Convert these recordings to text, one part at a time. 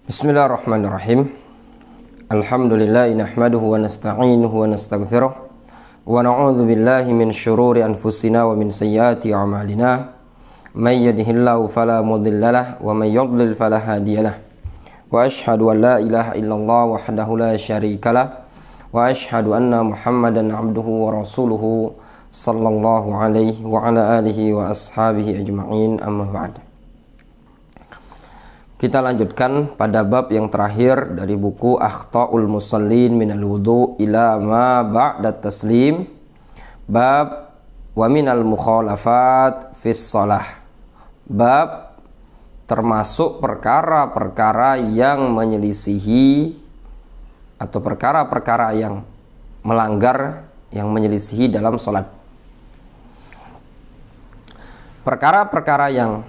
Bismillahirrahmanirrahim. Alhamdulillah nahmaduhu wa nasta'inuhu wa nastaghfiruh wa na'udzu billahi min syururi anfusina wa min sayyiati a'malina. May yahdihillahu fala mudhillalah wa may yudlil fala hadiyalah. Wa asyhadu an la ilaha illallah wahdahu la syarikalah wa asyhadu anna Muhammadan 'abduhu wa rasuluhu sallallahu alaihi wa ala alihi wa ashabihi ajma'in, amma ba'd. Kita lanjutkan pada bab yang terakhir dari buku Akhta'ul Musallin minal wudu' ila ma ba'da taslim. Bab wa minal mukhalafat fis shalah. Bab termasuk perkara-perkara yang menyelisihi atau perkara-perkara yang melanggar, yang menyelisihi dalam salat. Perkara-perkara yang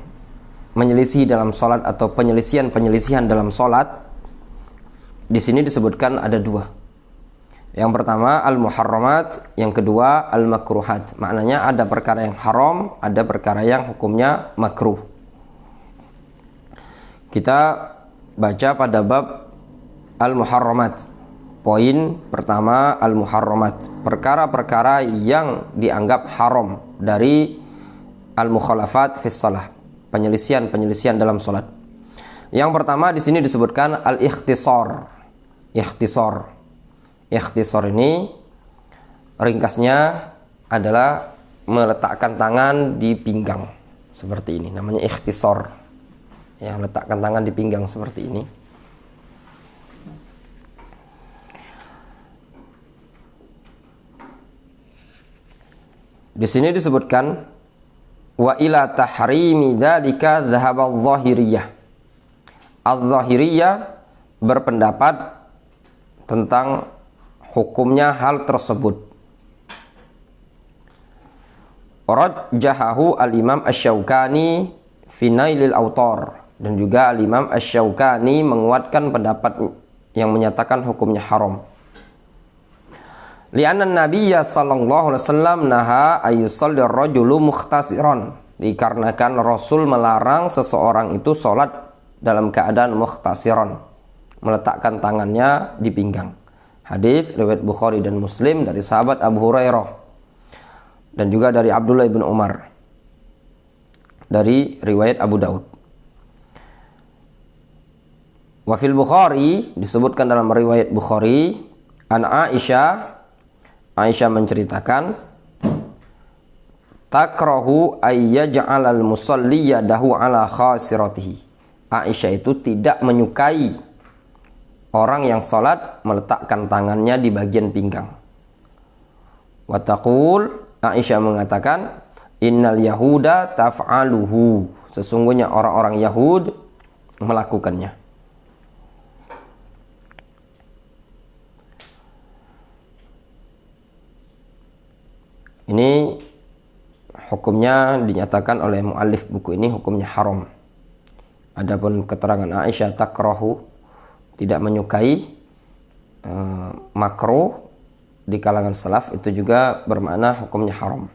menyelisih dalam sholat atau penyelisihan dalam sholat di sini disebutkan ada dua. Yang pertama al-muharramat, yang kedua al-makruhat. Maknanya ada perkara yang haram, ada perkara yang hukumnya makruh. Kita baca pada bab al-muharramat. Poin pertama al-muharramat, perkara-perkara yang dianggap haram dari al-mukhalafat fis shalah, penyelisihan dalam sholat. Yang pertama di sini disebutkan al-ikhtisar. Ikhtisar ini ringkasnya adalah meletakkan tangan di pinggang seperti ini. Namanya ikhtisar. Yang letakkan tangan di pinggang seperti ini. Di sini disebutkan wa ila tahrimi dzalika dzahaba adh-dhahiriyah. Adh-dhahiriyah berpendapat tentang hukumnya hal tersebut. Rajjahahu al-Imam Asy-Syaukani fi Nailil Awtar, dan juga al-Imam Asy-Syaukani menguatkan pendapat yang menyatakan hukumnya haram. Li'anna Nabiyya sallallahu alaihi wasallam naha ayyusalli ar-rajulu mukhtasiran, dikarenakan Rasul melarang seseorang itu sholat dalam keadaan mukhtasiran, meletakkan tangannya di pinggang. Hadis riwayat Bukhari dan Muslim dari sahabat Abu Hurairah dan juga dari Abdullah bin Umar dari riwayat Abu Daud. Wa fil Bukhari, disebutkan dalam riwayat Bukhari, an Aisyah menceritakan, takrahu ayyaj'alal musalli yadahu ala khasiratihi. Aisyah itu tidak menyukai orang yang salat meletakkan tangannya di bagian pinggang. Wa taqul, Aisyah mengatakan, innal yahuda taf'aluhu, sesungguhnya orang-orang Yahud melakukannya. Ini hukumnya dinyatakan oleh muallif buku ini hukumnya haram. Adapun keterangan Aisyah takrahu, tidak menyukai, makruh di kalangan salaf, itu juga bermakna hukumnya haram.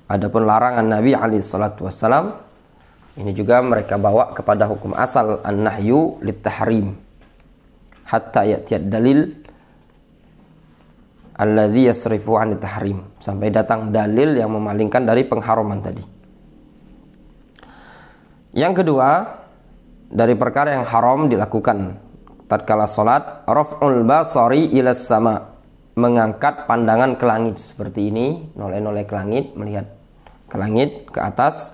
Adapun larangan Nabi alaihi salatu wassalam, ini juga mereka bawa kepada hukum asal an-nahyu lit-tahrim hatta ya'tiyad dalil alladzi yasrifu 'anit tahrim, sampai datang dalil yang memalingkan dari pengharaman tadi. Yang kedua, dari perkara yang haram dilakukan tatkala salat, raf'ul basari ila sama, mengangkat pandangan ke langit seperti ini, noleh-noleh ke langit, melihat ke langit, ke atas.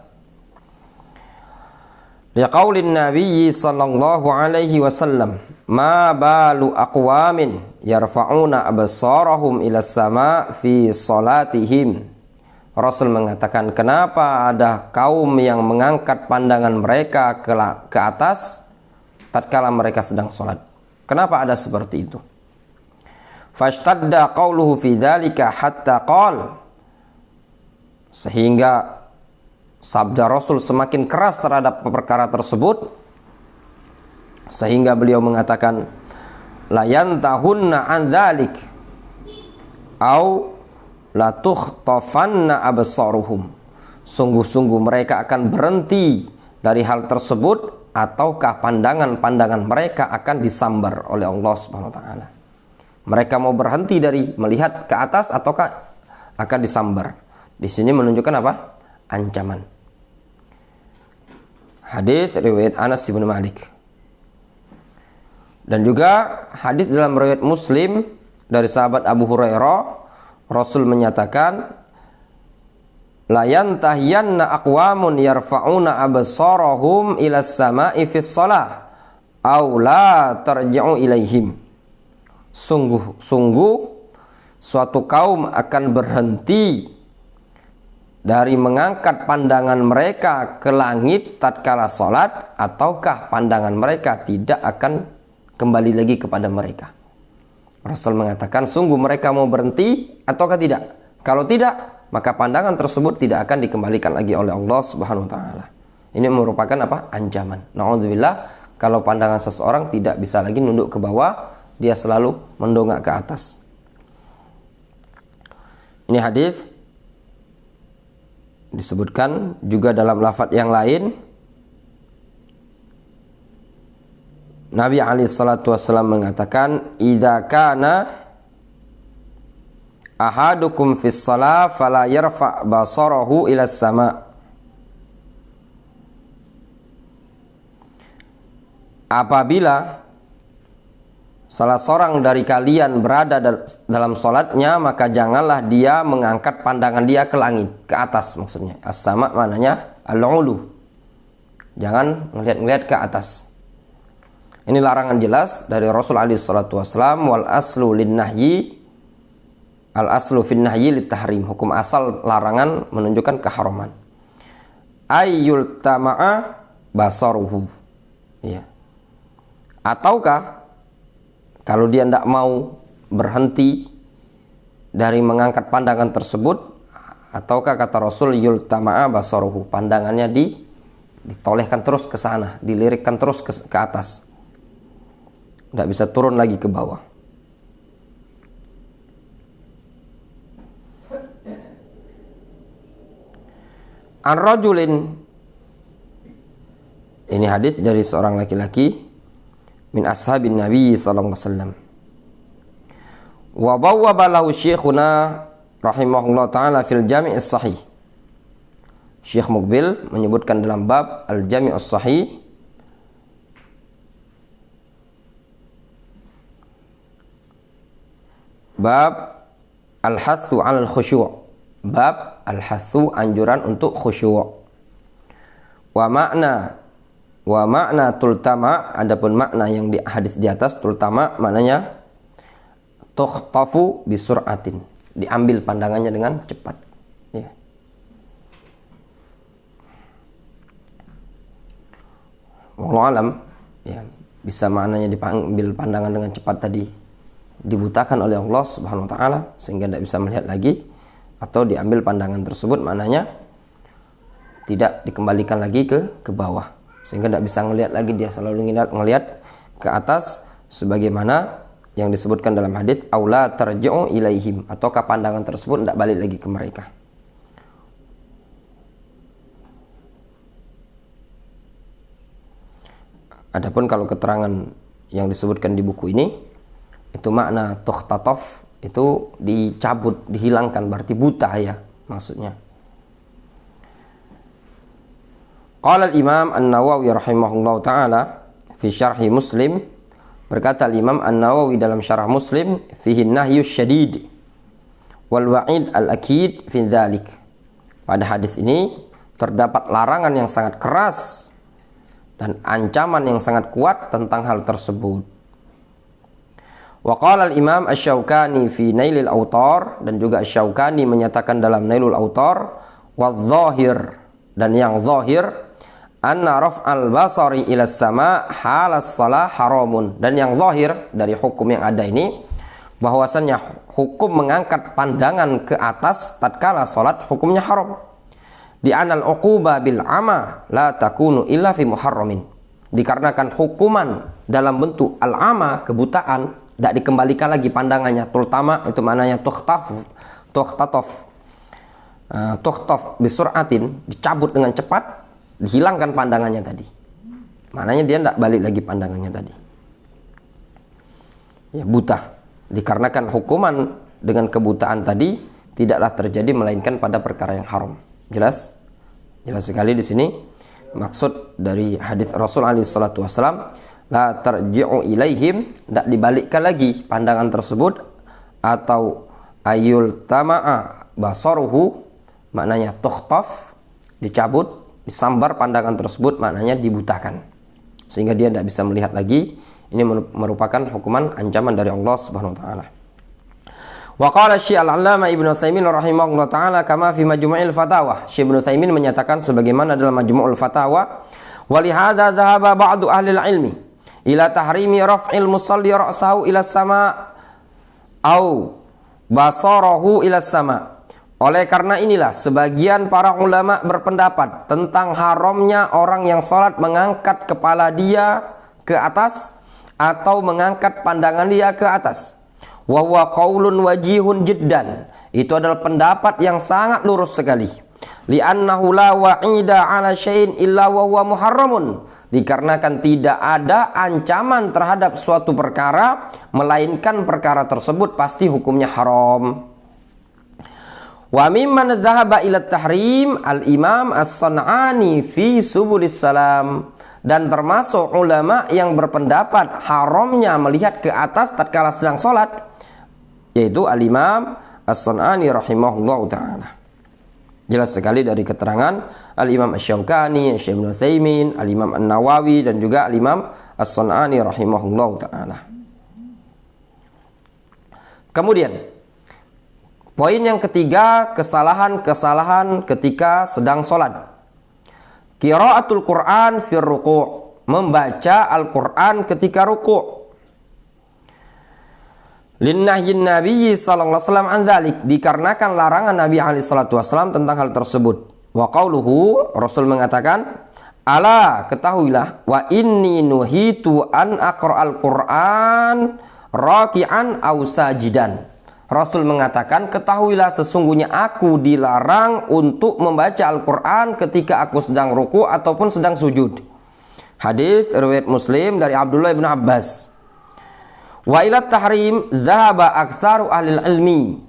Liqaulin Nabi sallallahu alaihi wasallam, ma balu aqwamin yarfa'una absarahum ila sama fi salatihim. Rasul mengatakan, kenapa ada kaum yang mengangkat pandangan mereka ke atas tatkala mereka sedang salat? Kenapa ada seperti itu? Fashtadda qauluhu fi dzalika hatta qala, sehingga sabda Rasul semakin keras terhadap perkara tersebut sehingga beliau mengatakan, la yantahunna an dzalik au la tukhtafanna absaruhum, sungguh-sungguh mereka akan berhenti dari hal tersebut ataukah pandangan-pandangan mereka akan disambar oleh Allah Subhanahu wa taala. Mereka mau berhenti dari melihat ke atas ataukah akan disambar. Di sini menunjukkan apa? Ancaman. Hadis riwayat Anas bin Malik. Dan juga hadis dalam riwayat Muslim dari sahabat Abu Hurairah, Rasul menyatakan, la yantahiyanna aqwamun yarfa'una absarahum ila as-sama'i fis shalah aw la tarji'u ilaihim. Sungguh suatu kaum akan berhenti dari mengangkat pandangan mereka ke langit tatkala salat, ataukah pandangan mereka tidak akan kembali lagi kepada mereka. Rasul mengatakan, sungguh mereka mau berhenti ataukah tidak? Kalau tidak, maka pandangan tersebut tidak akan dikembalikan lagi oleh Allah Subhanahu wa taala. Ini merupakan apa? Ancaman. Na'udzubillah, kalau pandangan seseorang tidak bisa lagi nunduk ke bawah, dia selalu mendongak ke atas. Ini hadis disebutkan juga dalam lafaz yang lain. Nabi alaihi salatu wasallam mengatakan, idza kana ahadukum fis shalah fala yarfa' basarahu ila sama. Apabila salah seorang dari kalian berada dalam sholatnya, maka janganlah dia mengangkat pandangan dia ke langit, ke atas maksudnya. As-sama maknanya al-ulu. Jangan melihat-melihat ke atas. Ini larangan jelas dari Rasul alaihi salatu wasallam. Wal aslu lin nahyi, al aslu fin nahyi lit tahrim. Hukum asal larangan menunjukkan keharaman. Ayyul tama'a basaruhu. Ya. Ataukah kalau dia tidak mau berhenti dari mengangkat pandangan tersebut, ataukah kata Rasul yultama'a basaruhu, pandangannya ditolehkan terus ke sana, dilirikkan terus ke atas, tidak bisa turun lagi ke bawah. An-rajulin, ini hadis dari seorang laki-laki min ashabin Nabi sallallahu alaihi wasallam. Wa bawwaba lahu syekhuna rahimahullah taala fil Jami' as-Sahih. Syekh Muqbil menyebutkan dalam bab Al-Jami' as-Sahih bab al-hathu 'alal khusyu', bab al-hathu anjuran untuk khusyuk. Wa makna tultama, adapun makna yang di hadis di atas tultama maknanya tukhtafu bisur'atin, diambil pandangannya dengan cepat. Ya. Wallahu alam, ya, bisa maknanya diambil pandangan dengan cepat tadi dibutakan oleh Allah Subhanahu wa taala sehingga tidak bisa melihat lagi, atau diambil pandangan tersebut maknanya tidak dikembalikan lagi ke bawah sehingga tidak bisa ngelihat lagi, dia selalu ngelihat ke atas sebagaimana yang disebutkan dalam hadis aula tarji'u ilaihim, ataukah pandangan tersebut tidak balik lagi ke mereka. Adapun kalau keterangan yang disebutkan di buku ini, itu makna tukhtataf, itu dicabut, dihilangkan, berarti buta ya maksudnya. Qala al-Imam An-Nawawi rahimahullahu taala fi syarhi Muslim, berkata al-Imam An-Nawawi dalam syarah Muslim, fihi nahyu syadid wal wa'id al-akid fi dzalik. Pada hadis ini terdapat larangan yang sangat keras dan ancaman yang sangat kuat tentang hal tersebut. Wa qala al-Imam Asy-Syaukani fi Nailil Awtar, dan juga Asy-Syaukani menyatakan dalam Nailul Awtar, wadh-dhahir, dan yang zahir, anna raf'al basari ila sama halas salah haramun, dan yang zahir dari hukum yang ada ini bahwasannya hukum mengangkat pandangan ke atas tatkala salat hukumnya haram. Di anal uquba bil ama la takunu illa fi muharramin, dikarenakan hukuman dalam bentuk al-ama, kebutaan, tidak dikembalikan lagi pandangannya. Terutama itu maknanya tukhtaf bisur'atin, dicabut dengan cepat, dihilangkan pandangannya tadi. Maknanya dia tidak balik lagi pandangannya tadi. Ya, buta. Dikarenakan hukuman dengan kebutaan tadi tidaklah terjadi melainkan pada perkara yang haram. Jelas? Jelas sekali di sini maksud dari hadis Rasul alaihi salatu wasallam, la tarji'u ilaihim, tidak dibalikkan lagi pandangan tersebut, atau ayul tama'a basaruhu, maknanya tukhtaf, dicabut, disambar pandangan tersebut, maknanya dibutakan sehingga dia tidak bisa melihat lagi. Ini merupakan hukuman ancaman dari Allah Subhanahu wa taala. Wa qala Syekh Al-'Allamah Ibnu Utsaimin rahimahullah taala kama fi Majmu'il Fatawa. Syekh Ibnu Utsaimin menyatakan sebagaimana dalam Majmu'ul Fatawa, wa li hadza dhahaba ba'du ahli al-'ilmi ila tahrimi raf'il musalli ra'sahu ila sama au basarahu ila sama. Oleh karena inilah sebagian para ulama berpendapat tentang haramnya orang yang salat mengangkat kepala dia ke atas atau mengangkat pandangan dia ke atas. Wa huwa qaulun wajihun jiddan. Itu adalah pendapat yang sangat lurus sekali. Li'annahu la wa'ida 'ala syai'in illa wa huwa muharramun. Dikarenakan tidak ada ancaman terhadap suatu perkara melainkan perkara tersebut pasti hukumnya haram. Wa mimman dhahaba ila tahrim al-Imam As-San'ani fi Subulis Salam. Dan termasuk ulama yang berpendapat haramnya melihat ke atas tatkala sedang sholat, yaitu al-Imam As-San'ani rahimahullah ta'ala. Jelas sekali dari keterangan al-Imam Asy-Syaukani, Syekh Ibnu Utsaimin, al-Imam An-Nawawi, dan juga al-Imam As-San'ani rahimahullah ta'ala. Kemudian poin yang ketiga, kesalahan-kesalahan ketika sedang sholat. Qiraatul Quran fir ruku', membaca Al-Quran ketika ruku'. Linnahyin Nabi sallallahu alaihi wasallam an dzalik, dikarenakan larangan Nabi alaihi salatu wasallam tentang hal tersebut. Wa qauluhu, Rasul mengatakan, ala ketahuilah, wa inni nuhitu an aqra'al Quran raki'an aw sajidan. Rasul mengatakan, ketahuilah sesungguhnya aku dilarang untuk membaca Al-Quran ketika aku sedang ruku ataupun sedang sujud. Hadis riwayat Muslim dari Abdullah bin Abbas. Wa ila tahrim zahaba aktsaru ahli ilmi.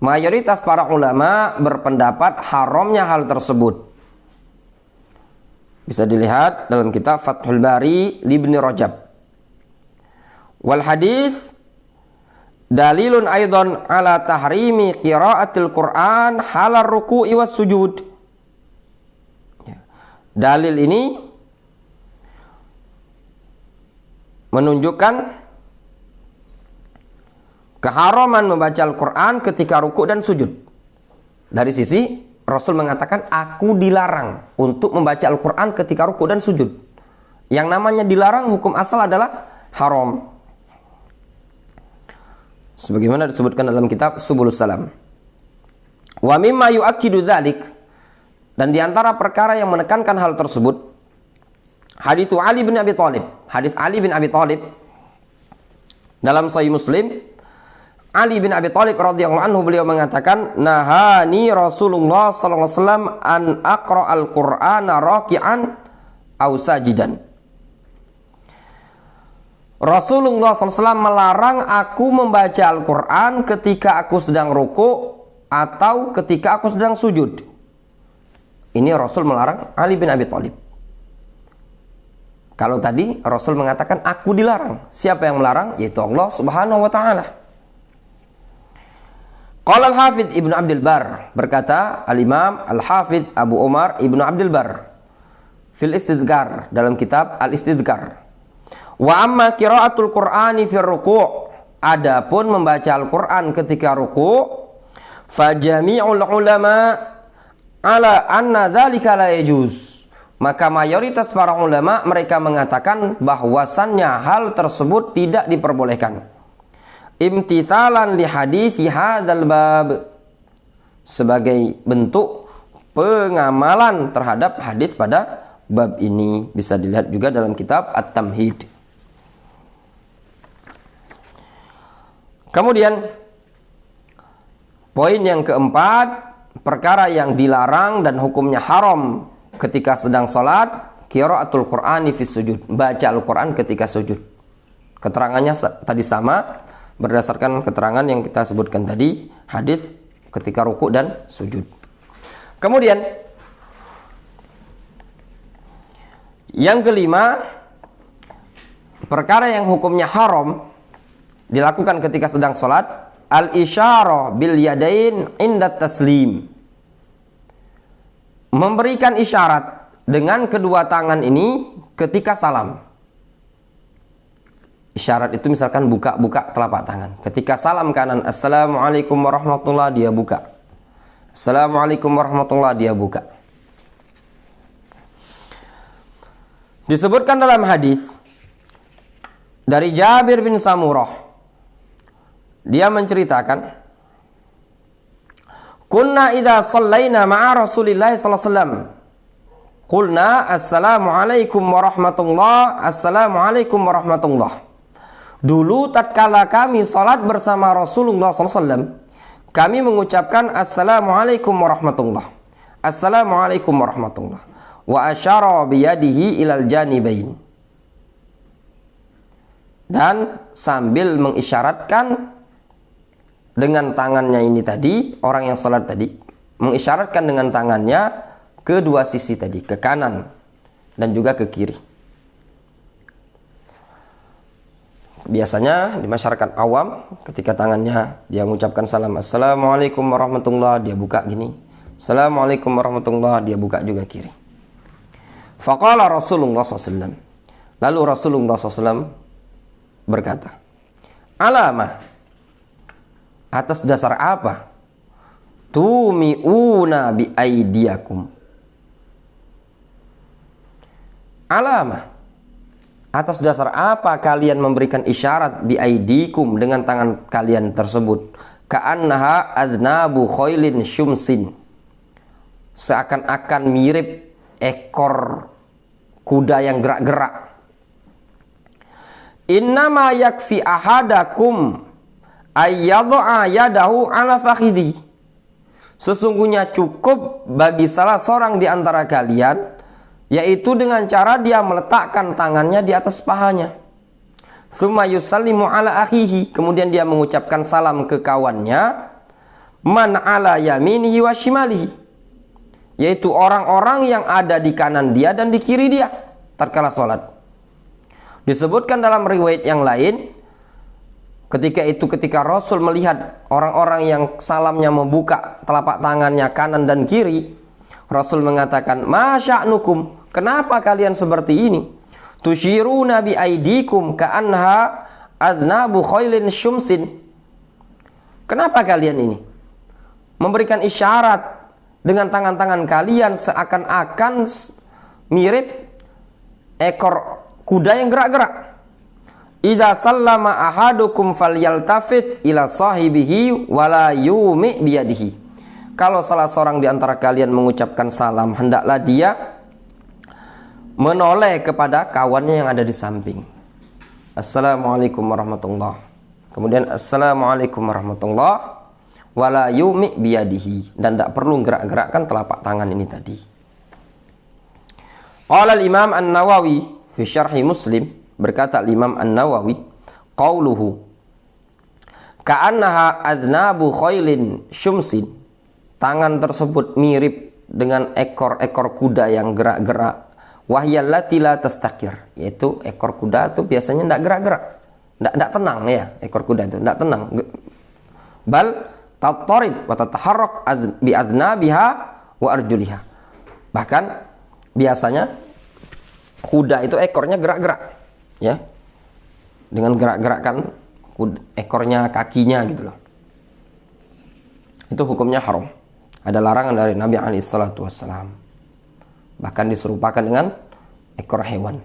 Mayoritas para ulama berpendapat haramnya hal tersebut. Bisa dilihat dalam kitab Fathul Bari Ibnu Rajab. Wal hadis dalilun aidan ala tahrimi qiraatil Quran halar ruku'i was sujud. Dalil ini menunjukkan keharaman membaca Al-Quran ketika ruku' dan sujud. Dari sisi Rasul mengatakan, aku dilarang untuk membaca Al-Quran ketika ruku' dan sujud. Yang namanya dilarang, hukum asal adalah haram. Sebagaimana disebutkan dalam kitab Subulus Salam. Wa mimma yu'akkidu dzalik, dan diantara perkara yang menekankan hal tersebut, hadits Ali bin Abi Thalib. Hadits Ali bin Abi Thalib dalam Sahih Muslim. Ali bin Abi Thalib radhiyallahu anhu, beliau mengatakan, nahani Rasulullah sallallahu alaihi wasallam an aqra'al Qur'ana raki'an aw sajidan. Rasulullah SAW melarang aku membaca Al-Quran ketika aku sedang ruku atau ketika aku sedang sujud. Ini Rasul melarang Ali bin Abi Thalib. Kalau tadi Rasul mengatakan aku dilarang. Siapa yang melarang? Yaitu Allah Subhanahu wa ta'ala. Qala Al-Hafidh Ibnu Abdul Bar, berkata Al-Imam Al-Hafidh Abu Umar Ibnu Abdul Bar fil Istidhkar, dalam kitab Al-Istidhkar. Wa amma qiraatul Qur'ani fir ruku', adapun membaca Al-Qur'an ketika ruku', fa jami'ul ulama ala anna dzalika la yajuz. Maka mayoritas para ulama mereka mengatakan bahwasannya hal tersebut tidak diperbolehkan. Imtithalan li hadithi hadzal bab, sebagai bentuk pengamalan terhadap hadis pada bab ini. Bisa dilihat juga dalam kitab At-Tamhid. Kemudian poin yang keempat, perkara yang dilarang dan hukumnya haram ketika sedang sholat, qiraatul Qur'ani fi sujud, baca Al-Qur'an ketika sujud. Keterangannya tadi sama berdasarkan keterangan yang kita sebutkan tadi, hadis ketika ruku dan sujud. Kemudian yang kelima, perkara yang hukumnya haram dilakukan ketika sedang sholat, al-isyarah bil yadain inda taslim. Memberikan isyarat dengan kedua tangan ini ketika salam. Isyarat itu misalkan buka telapak tangan. Ketika salam kanan, assalamualaikum warahmatullahi, dia buka. Assalamualaikum warahmatullahi, dia buka. Disebutkan dalam hadis dari Jabir bin Samurah, dia menceritakan, kunna idza shallaina ma'a Rasulillah sallallahu alaihi wasallam qulna assalamualaikum warahmatullahi, assalamualaikum warahmatullahi. Dulu tatkala kami salat bersama Rasulullah SAW, kami mengucapkan assalamualaikum warahmatullahi, assalamualaikum warahmatullahi, wa asyara biyadihi ilal janibain, dan sambil mengisyaratkan dengan tangannya ini tadi, orang yang salat tadi mengisyaratkan dengan tangannya ke dua sisi tadi, ke kanan dan juga ke kiri. Biasanya di masyarakat awam ketika tangannya dia mengucapkan salam assalamualaikum warahmatullahi, dia buka gini, assalamualaikum warahmatullahi, dia buka juga kiri. Faqala Rasulullah SAW, lalu Rasulullah SAW berkata, alama, atas dasar apa, tumi'una bi aidiakum, alama, atas dasar apa kalian memberikan isyarat bi aidikum dengan tangan kalian tersebut, ka'annaha adnabu khailin syumsin, seakan-akan mirip ekor kuda yang gerak-gerak. Innama yakfi ahadakum ayyadha'a yadahu ala fakhidhi, sesungguhnya cukup bagi salah seorang di antara kalian, yaitu dengan cara dia meletakkan tangannya di atas pahanya. Tsumma yusallimu ala akhihi, kemudian dia mengucapkan salam ke kawannya, man ala yaminihi wa shimalihi, yaitu orang-orang yang ada di kanan dia dan di kiri dia tatkala salat. Disebutkan dalam riwayat yang lain, ketika Rasul melihat orang-orang yang salamnya membuka telapak tangannya kanan dan kiri, Rasul mengatakan, ma sya'nukum, kenapa kalian seperti ini? Tushiruna bi aidikum ka'anha adnabu khailin syumsin. Kenapa kalian ini memberikan isyarat dengan tangan-tangan kalian seakan-akan mirip ekor kuda yang gerak-gerak? Idza sallama ahadukum falyaltafit ila sahibihi wala yumi biyadihi. Kalau salah seorang di antara kalian mengucapkan salam, hendaklah dia menoleh kepada kawannya yang ada di samping. Assalamualaikum warahmatullahi. Kemudian assalamualaikum warahmatullahi wala yumi biyadihi, dan tidak perlu gerak-gerakkan telapak tangan ini tadi. Qala al-Imam An-Nawawi fi Syarh Muslim, berkata Imam An-Nawawi, qauluhu ka'annaha adnabu khailin syumsin, tangan tersebut mirip dengan ekor-ekor kuda yang gerak-gerak. Wahyallati la tastakir, yaitu ekor kuda itu biasanya tidak gerak-gerak, tidak tenang ya, ekor kuda itu tidak tenang. Bal tatarib wa tataharrak bi adnabiha wa arjuliha. Bahkan biasanya kuda itu ekornya gerak-gerak, ya, dengan gerak-gerakkan ekornya, kakinya gitu loh. Itu hukumnya haram. Ada larangan dari Nabi SAW. Bahkan diserupakan dengan ekor hewan.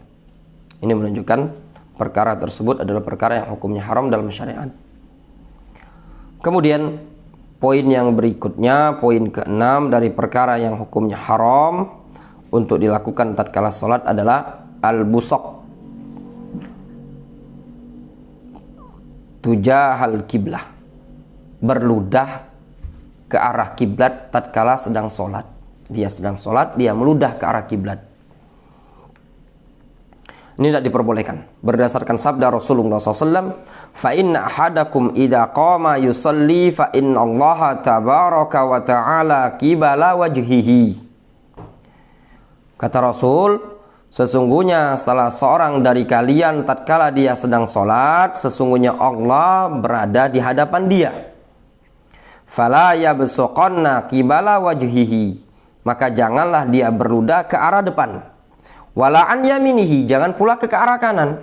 Ini menunjukkan perkara tersebut adalah perkara yang hukumnya haram dalam syariat. Kemudian poin yang berikutnya, poin ke-6 dari perkara yang hukumnya haram untuk dilakukan tatkala salat adalah al-busaq tujahal kiblah, berludah ke arah kiblat tatkala sedang salat. Dia sedang salat, dia meludah ke arah kiblat. Ini tidak diperbolehkan. Berdasarkan sabda Rasulullah SAW, fa inna ahadakum idza qama yusalli fa inna Allah tabaraka wa ta'ala qibala wajhihi. Kata Rasul, sesungguhnya salah seorang dari kalian tatkala dia sedang sholat, sesungguhnya Allah berada di hadapan dia. Fala yabsuqanna qibala wajhihi, maka janganlah dia berludah ke arah depan. Wala an yaminihi, jangan pula ke arah kanan.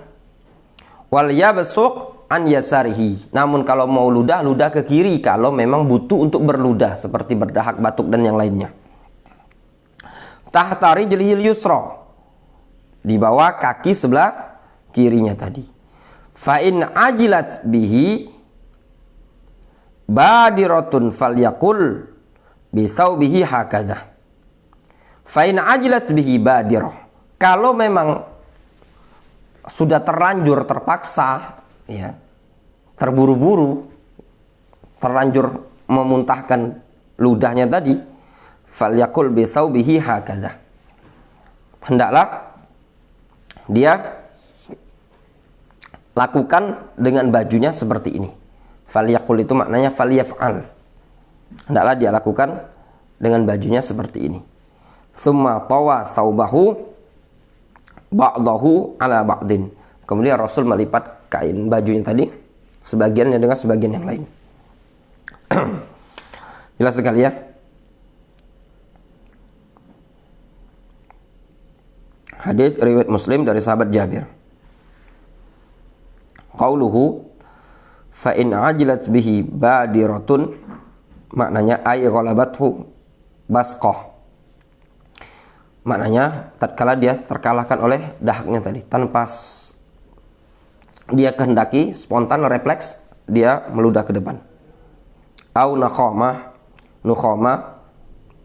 Wal yabsuq an yasarihi, namun kalau mau ludah, ludah ke kiri kalau memang butuh untuk berludah seperti berdahak, batuk dan yang lainnya. Tahta rijlihil yusra, di bawah kaki sebelah kirinya tadi. Fa in ajilat bihi badiratun falyaqul bi thawbihi hakadha. Fa in ajilat bihi badirah, kalau memang sudah terlanjur, terpaksa, ya, terburu-buru, terlanjur memuntahkan ludahnya tadi, falyaqul bi thawbihi hakadha, hendaklah dia lakukan dengan bajunya seperti ini. Falyaqul itu maknanya falyaf'al, hendaklah dia lakukan dengan bajunya seperti ini. Tsumma tawa thawbahu ba'dahu ala ba'din, kemudian Rasul melipat kain bajunya tadi sebagiannya dengan sebagian yang lain. Jelas sekali ya. Hadis riwayat Muslim dari sahabat Jabir. Qauluhu fa in ajilat bihi badiratun, maknanya ay ghalabathu basqah, maknanya tatkala dia terkalahkan oleh dahaknya tadi, tanpa dia kehendaki, spontan, refleks, dia meludah ke depan. Au nukhama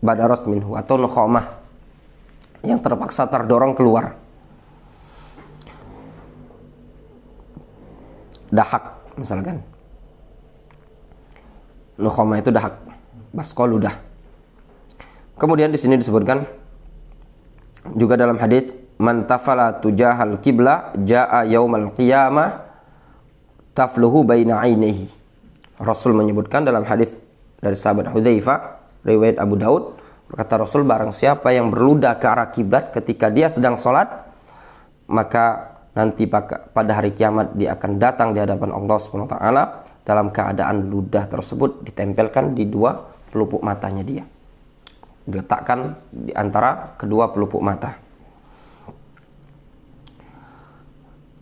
badarat minhu, atau nukhama yang terpaksa terdorong keluar, dahak misalkan. Nukhama itu dahak, basqah ludah. Kemudian di sini disebutkan juga dalam hadis, man tafala tujahal qibla jaa yaumal qiyamah tafluhu baina ainihi. Rasul menyebutkan dalam hadis dari sahabat Hudzaifah riwayat Abu Daud, berkata Rasul, barang siapa yang berludah ke arah kiblat ketika dia sedang sholat, maka nanti pada hari kiamat dia akan datang di hadapan Allah Subhanahu wa taala dalam keadaan ludah tersebut ditempelkan di dua pelupuk matanya dia, diletakkan di antara kedua pelupuk mata.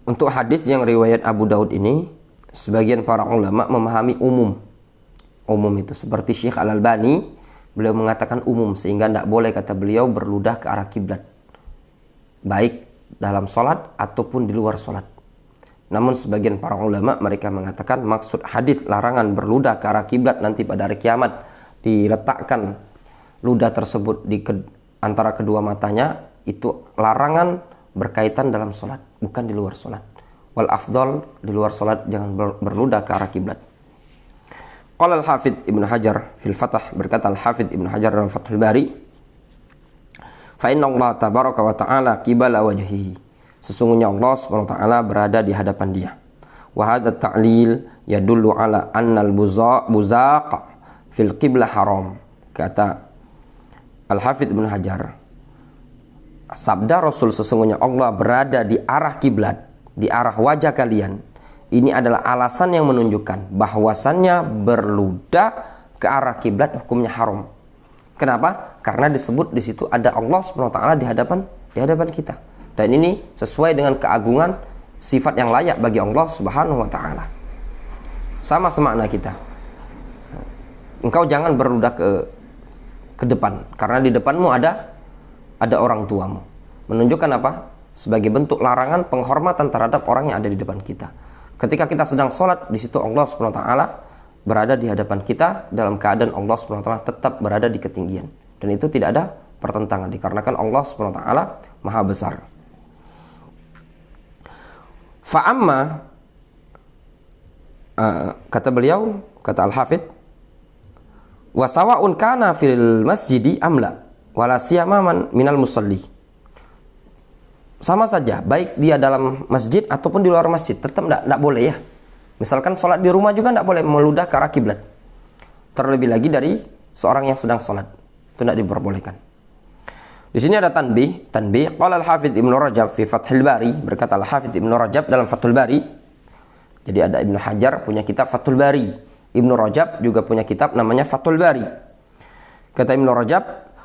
Untuk hadis yang riwayat Abu Daud ini, sebagian para ulama memahami umum. Umum itu seperti Syekh Al-Albani, beliau mengatakan umum, sehingga tidak boleh, kata beliau, berludah ke arah kiblat, baik dalam sholat ataupun di luar sholat. Namun sebagian para ulama mereka mengatakan maksud hadis larangan berludah ke arah kiblat nanti pada hari kiamat, diletakkan ludah tersebut di antara kedua matanya, itu larangan berkaitan dalam sholat, bukan di luar sholat. Wal afdal, di luar sholat jangan berludah ke arah kiblat. Qala al-Hafidz Ibnu Hajar fil Fath, berkata al-Hafidz Ibnu Hajar dalam Fathul Bari, fa inna Allah tabaraka wa ta'ala qibala wajhihi, sesungguhnya Allah Subhanahu wa taala berada di hadapan dia. Wa hadza ta'lil yadullu ala anna al-buzaq fil qiblah haram. Kata Al-Hafidz Ibnu Hajar, sabda Rasul sesungguhnya Allah berada di arah kiblat, di arah wajah kalian, ini adalah alasan yang menunjukkan bahwasannya berludah ke arah kiblat hukumnya haram. Kenapa? Karena disebut di situ ada Allah Subhanahu wa taala di hadapan kita. Dan ini sesuai dengan keagungan sifat yang layak bagi Allah Subhanahu wa taala. Sama semakna kita. Engkau jangan berludah ke depan, karena di depanmu ada orang tuamu. Menunjukkan apa? Sebagai bentuk larangan penghormatan terhadap orang yang ada di depan kita. Ketika kita sedang sholat, di situ Allah Subhanahu wa taala berada di hadapan kita dalam keadaan Allah Subhanahu wa taala tetap berada di ketinggian. Dan itu tidak ada pertentangan, dikarenakan Allah Subhanahu wa taala Maha besar. Fa'amma, kata beliau, kata Al-Hafidz, wa sawa'un kana fil masjidi amla wala siyama minal musalli. sama saja, baik dia dalam masjid ataupun di luar masjid, tetap tidak boleh ya. Misalkan sholat di rumah juga tidak boleh meludah ke arah kiblat. Terlebih lagi dari seorang yang sedang sholat, itu tidak diperbolehkan. Di sini ada tanbih. Qala al-Hafidz Ibnu Rajab fi Fathul Bari, berkata al-Hafidz Ibnu Rajab dalam Fathul Bari. Jadi ada Ibnu Hajar punya kitab Fathul Bari, Ibnu Rajab juga punya kitab namanya Fathul Bari. Kata Ibnu Rajab,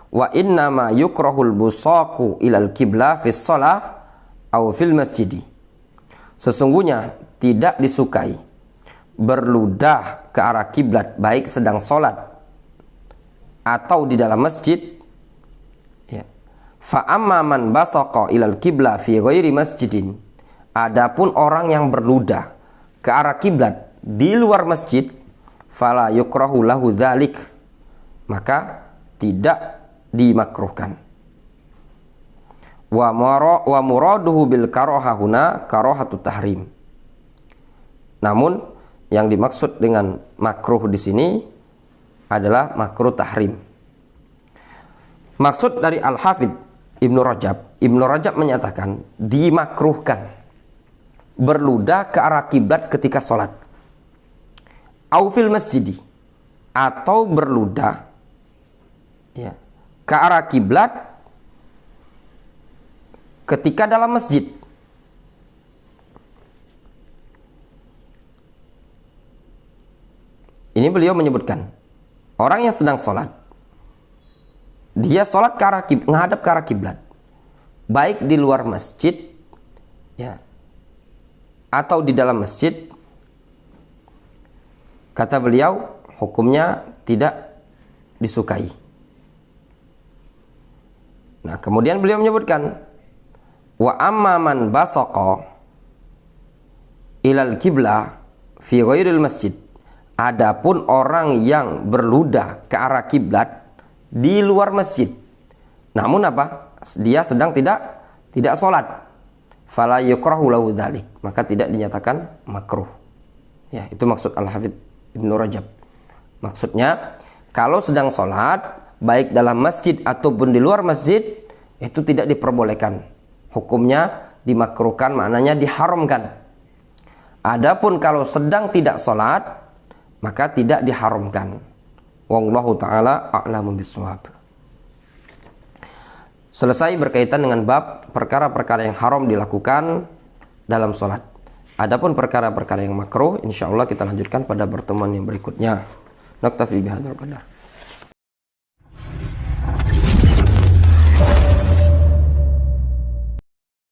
wa inna ma yukrahul busaqu ilal qibla fis shalah aw fil masjidi. Sesungguhnya tidak disukai berludah ke arah kiblat baik sedang sholat atau di dalam masjid. Fa amma man basaqa ilal qibla fi ghairi masjidin. Adapun orang yang berludah ke arah kiblat di luar masjid, fala yukrahu lahu dzalik, maka tidak dimakruhkan. Wa muraduhu bil karaha huna karahatu tahrim. Namun yang dimaksud dengan makruh di sini adalah makruh tahrim. Maksud dari Al-Hafidz Ibnu Rajab menyatakan dimakruhkan berludah ke arah kiblat ketika sholat, au fil masjidi, atau berludah ya, ke arah kiblat ketika dalam masjid. Ini beliau menyebutkan orang yang sedang sholat, dia sholat ke arah menghadap ke arah kiblat, baik di luar masjid ya, atau di dalam masjid. Kata beliau, hukumnya tidak disukai. Nah, kemudian beliau menyebutkan, wa amma man basaqa ilal qibla fi ghairil masjid. Adapun orang yang berludah ke arah kiblat di luar masjid, namun apa? Dia sedang tidak sholat, fala yukrahu lahu dzalik, maka tidak dinyatakan makruh. Ya, itu maksud Al-Hafidz Ibnu Rajab. Maksudnya, kalau sedang sholat, baik dalam masjid ataupun di luar masjid, itu tidak diperbolehkan. Hukumnya dimakruhkan, maknanya diharamkan. Adapun kalau sedang tidak sholat, maka tidak diharamkan. Wallahu ta'ala a'lamu bissawab. Selesai berkaitan dengan bab perkara-perkara yang haram dilakukan dalam sholat. Adapun perkara-perkara yang makruh, insya Allah kita lanjutkan pada pertemuan yang berikutnya. Naktafi bihadzal qadar.